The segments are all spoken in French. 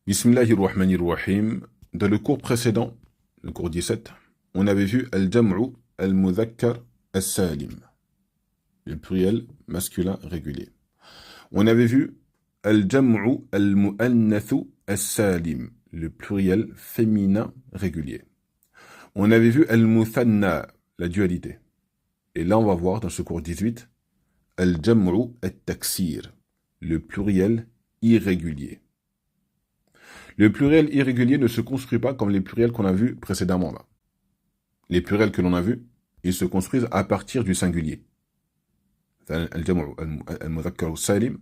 Bismillahirrahmanirrahim. Dans le cours précédent, le cours 17, on avait vu al-jam'u al-mudhakkar al-salim, le pluriel masculin régulier. On avait vu al-jam'u al-mu'annathu al-salim, le pluriel féminin régulier. On avait vu al-muthanna, la dualité. Et là, on va voir dans ce cours 18, al-jam'u al-taksir, le pluriel irrégulier. Le pluriel irrégulier ne se construit pas comme les pluriels qu'on a vus précédemment là. Les pluriels que l'on a vus, ils se construisent à partir du singulier. Al-mudhakkar al-salim,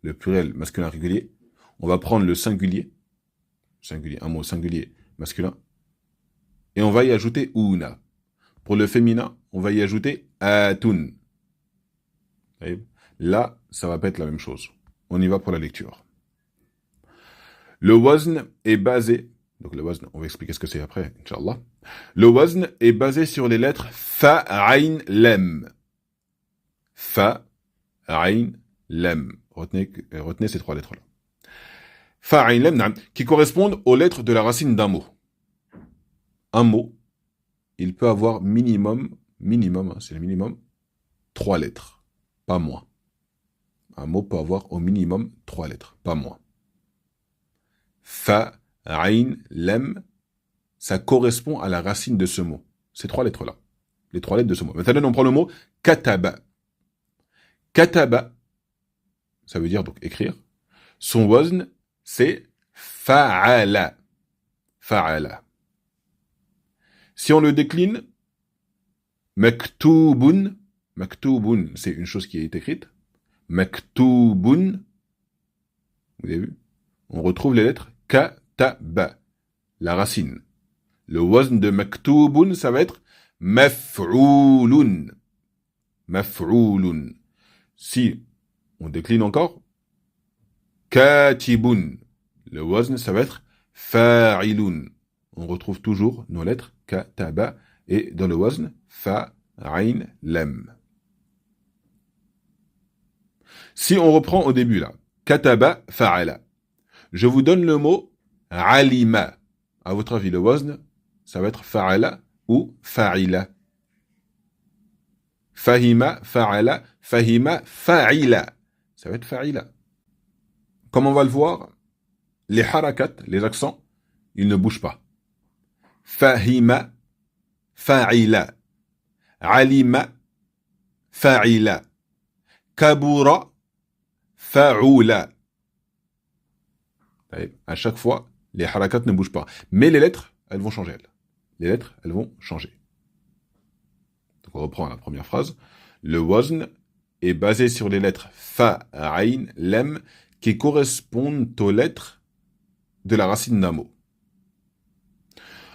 le pluriel masculin régulier, on va prendre le singulier, un mot singulier masculin, et on va y ajouter una. Pour le féminin, on va y ajouter atun. Là, ça va pas être la même chose. On y va pour la lecture. Le wazn est basé, donc le wazn, on va expliquer ce que c'est après, Inch'Allah. Le wazn est basé sur les lettres fa, ayn, lam. Fa, ayn, lam. Retenez ces trois lettres-là. Fa, ayn, lam, qui correspondent aux lettres de la racine d'un mot. Un mot, il peut avoir minimum, c'est le minimum, 3 lettres, pas moins. Un mot peut avoir au minimum 3 lettres, pas moins. Fa, ayn, lam, ça correspond à la racine de ce mot. Ces 3 lettres-là. Les 3 lettres de ce mot. Maintenant, on prend le mot kataba. Kataba, ça veut dire donc écrire. Son wazn, c'est fa'ala. Fa'ala. Si on le décline, maktubun, maktubun, c'est une chose qui est écrite. Maktubun, vous avez vu? On retrouve les lettres kataba, la racine. Le wazn de maktubun, ça va être maf'oulun. Maf'oulun. Si on décline encore, katibun. Le wazn, ça va être fa'ilun. On retrouve toujours nos lettres kataba et dans le wazn, fa, ayn, lam. Si on reprend au début là, kataba, fa'ala. Je vous donne le mot alima. À votre avis, le wazn, ça va être fa'ala ou fa'ila. Fahima, fa'ala, fahima, fa'ila. Ça va être fa'ila. Comme on va le voir, les harakat, les accents, ils ne bougent pas. Fahima, fa'ila. Alima, fa'ila. Kabura, fa'ula. À chaque fois, les harakat ne bougent pas. Mais les lettres, elles vont changer. Les lettres, elles vont changer. Donc on reprend la première phrase. Le wazn est basé sur les lettres fa, ayn, lam, qui correspondent aux lettres de la racine d'un mot.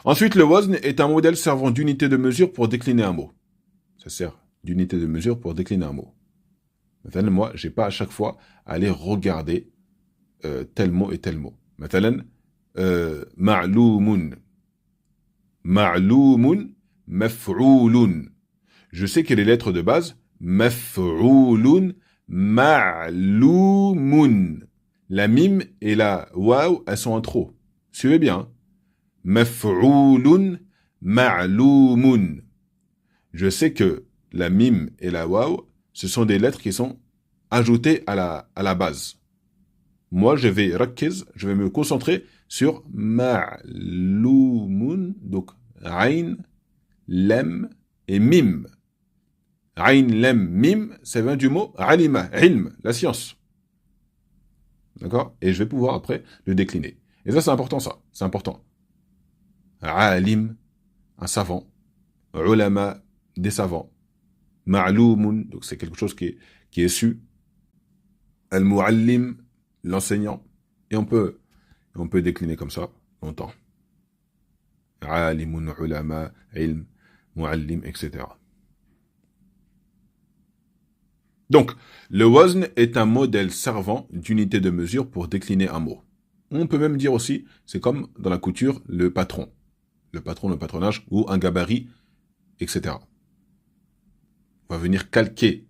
Ensuite, le wazn est un modèle servant d'unité de mesure pour décliner un mot. Ça sert d'unité de mesure pour décliner un mot. Maintenant, moi, j'ai pas à chaque fois à aller regarder tel mot et tel mot. مثلا معلوم معلوم مفعول. Je sais que les lettres de base مفعول معلوم. La mime et la waw, elles sont en trop. Suivez bien. مفعول معلوم. Je sais que la mime et la waw, ce sont des lettres qui sont ajoutées à la base. Moi, je vais me concentrer sur ma'loumun, donc ayn, lam et mim. Ayn, lam, mim, ça vient du mot alima, ilm, la science. D'accord? Et je vais pouvoir après le décliner. Et ça, c'est important, ça. C'est important. Alim, un savant. Ulama, des savants. Ma'loumun, donc c'est quelque chose qui est su. Al-muallim, l'enseignant, et on peut décliner comme ça longtemps. Alimun, ulama, ilm, muallim, etc. Donc, le wazn est un modèle servant d'unité de mesure pour décliner un mot. On peut même dire aussi, c'est comme dans la couture, le patron. Le patron, le patronage, ou un gabarit, etc. On va venir calquer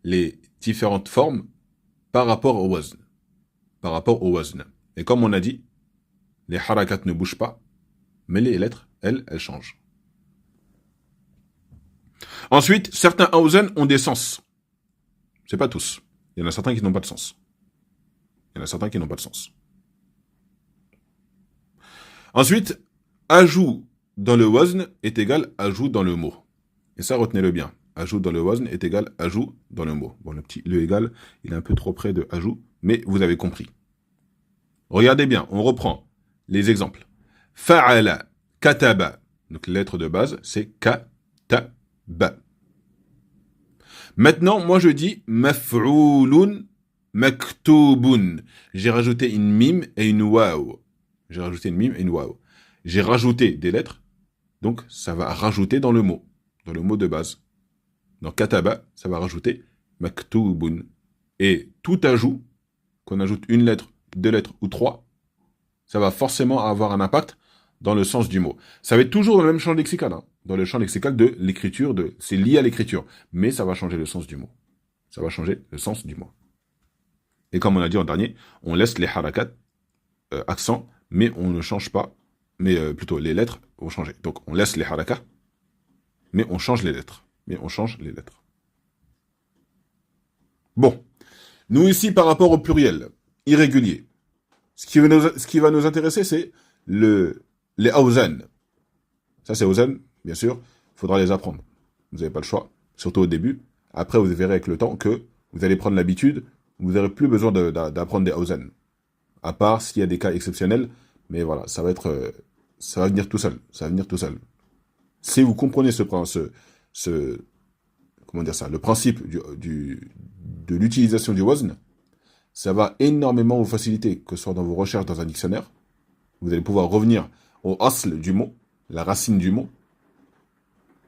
les différentes formes par rapport au wazn. Et comme on a dit, Les harakat ne bougent pas, mais les lettres, elles changent. Ensuite, certains awzan ont des sens. C'est pas tous. Il y en a certains qui n'ont pas de sens. Ensuite, ajout dans le wazn est égal ajout dans le mot. Et ça, retenez-le bien. Ajout dans le wazn est égal ajout dans le mot. Bon, le égal, il est un peu trop près de ajout, mais vous avez compris. Regardez bien, on reprend les exemples. Fa'ala, kataba. Donc, les lettres de base, c'est kataba. Maintenant, moi je dis maf'oulun maktoubun. J'ai rajouté une mime et une waw. J'ai rajouté des lettres, donc ça va rajouter dans le mot de base. Dans kataba, ça va rajouter maktoubun. Et tout ajout, qu'on ajoute une lettre, deux lettres ou trois, ça va forcément avoir un impact dans le sens du mot. Ça va être toujours dans le même champ lexical, hein, dans le champ lexical de l'écriture, c'est lié à l'écriture, mais ça va changer le sens du mot. Et comme on a dit en dernier, on laisse les harakat, accents, mais on ne change pas, plutôt les lettres vont changer. Donc on laisse les harakat, mais on change les lettres. Bon, nous ici par rapport au pluriel, irrégulier, ce qui va nous intéresser, c'est les awzan. Ça, c'est awzan, bien sûr, il faudra les apprendre. Vous n'avez pas le choix, surtout au début. Après, vous verrez avec le temps que vous allez prendre l'habitude, vous n'aurez plus besoin d'apprendre des awzan. À part s'il y a des cas exceptionnels, mais voilà, ça va venir tout seul. Si vous comprenez le principe de l'utilisation du wazn, ça va énormément vous faciliter, que ce soit dans vos recherches dans un dictionnaire. Vous allez pouvoir revenir au asl du mot, la racine du mot.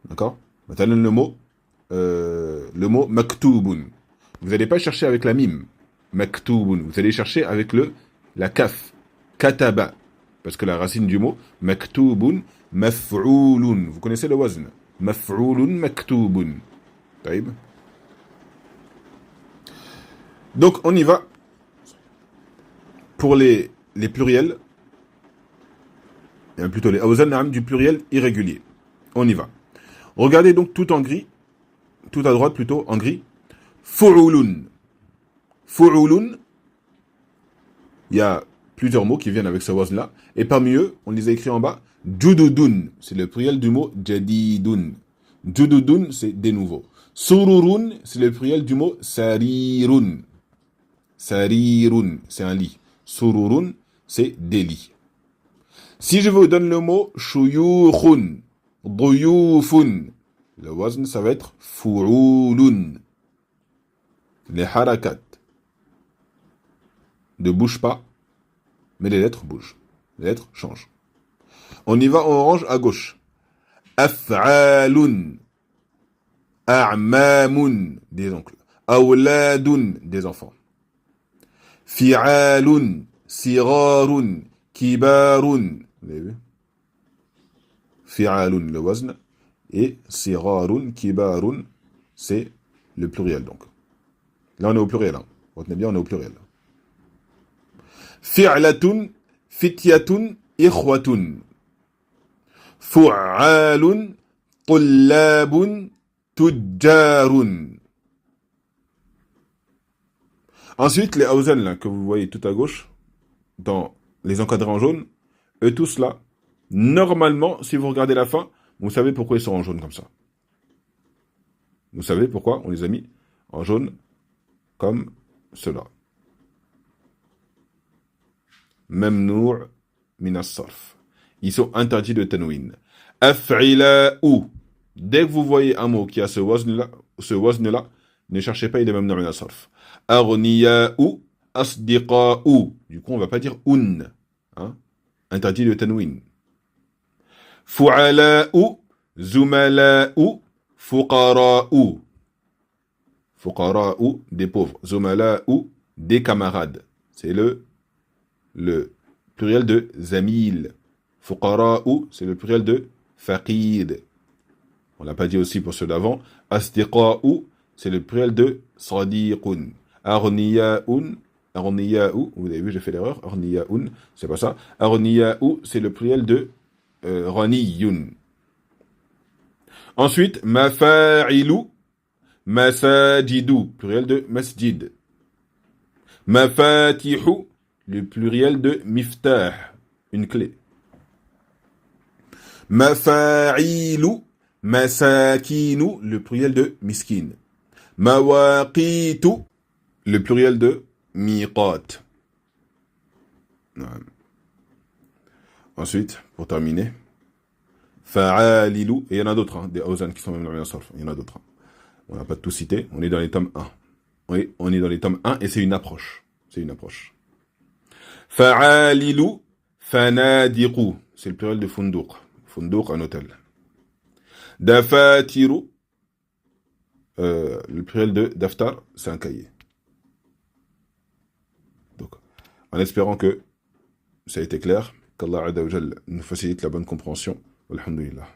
D'accord ? Maintenant, le mot maktoubun. Vous n'allez pas chercher avec la mime, maktoubun. Vous allez chercher avec la kaf, kataba. Parce que la racine du mot, maktoubun, maf'oulun. Vous connaissez le wazn. Maf'oulun, maktoubun. Taïb. Donc, on y va. Pour les pluriels, plutôt les awzan du pluriel irrégulier. On y va. Regardez donc tout en gris, tout à droite plutôt en gris. Fu'ulun. Fu'ulun, il y a plusieurs mots qui viennent avec ce wazn-là, et parmi eux, on les a écrits en bas, jududun, c'est le pluriel du mot jadidun. Jududun, c'est des nouveaux. Sururun, c'est le pluriel du mot sarirun. Sarirun, c'est un lit. Sururun, c'est des lits. Si je vous donne le mot shuyukhun, duyufun, le wazn, ça va être fu'ulun. Les harakat ne bougent pas, mais les lettres bougent. Les lettres changent. On y va en orange à gauche. Af'alun, a'mamun, des oncles. Awladun, des enfants. Fi'alun, sirarun, kibarun. Vous avez vu? Fi'alun, le wazn. Et sirarun, kibarun, c'est le pluriel donc. Là, on est au pluriel. Hein. Retenez bien, on est au pluriel. Fi'latun, fityatun, ikhwatun. Fu'alun, tullabun, tujjarun. Ensuite, les awzan là, que vous voyez tout à gauche, dans les encadrés en jaune, eux tous là, normalement, si vous regardez la fin, vous savez pourquoi ils sont en jaune comme ça. Vous savez pourquoi on les a mis en jaune comme cela. Mamnour min as-sarf. Ils sont interdits de tanwin. Af'ila'u. Dès que vous voyez un mot qui a ce wazn-là, ne cherchez pas, il est mamnour min as-sarf. Aghniya'u, asdiqa'u. Du coup, on va pas dire un. Hein? Interdit de tanwin. Fu'ala'u, zumala'u, fuqara'u. Fuqara'u, des pauvres. Zumala'u, des camarades. C'est le pluriel de zamil. Fuqara'u, c'est le pluriel de faqid. On l'a pas dit aussi pour ceux d'avant. Asdiqa'u, c'est le pluriel de sadiqun. Aghniya'un, Arniya'u, vous avez vu, j'ai fait l'erreur. Arniya'un, c'est pas ça. Arniya'u, c'est le pluriel de Raniyun. Ensuite, Mafa'ilu, Masajidu, pluriel de Masjid. Mafatihu, le pluriel de Miftah, une clé. Mafa'ilu, Masakinu, le pluriel de Miskin. Mawaqitu, le pluriel de Miqat. Ensuite, pour terminer, Fa'alilu, et il y en a d'autres, hein, des Awzan qui sont même dans le Sarf, il y en a d'autres. Hein. On n'a pas tout cité, on est dans les tomes 1. Oui, on est dans les tomes 1 et c'est une approche. C'est une approche. Fa'alilu, fanadiqu, c'est le pluriel de funduq. Funduq, un hôtel. Dafatiru, le pluriel de daftar, c'est un cahier. Donc, en espérant que ça a été clair, qu'Allah Azza wa Jal nous facilite la bonne compréhension. Alhamdulillah.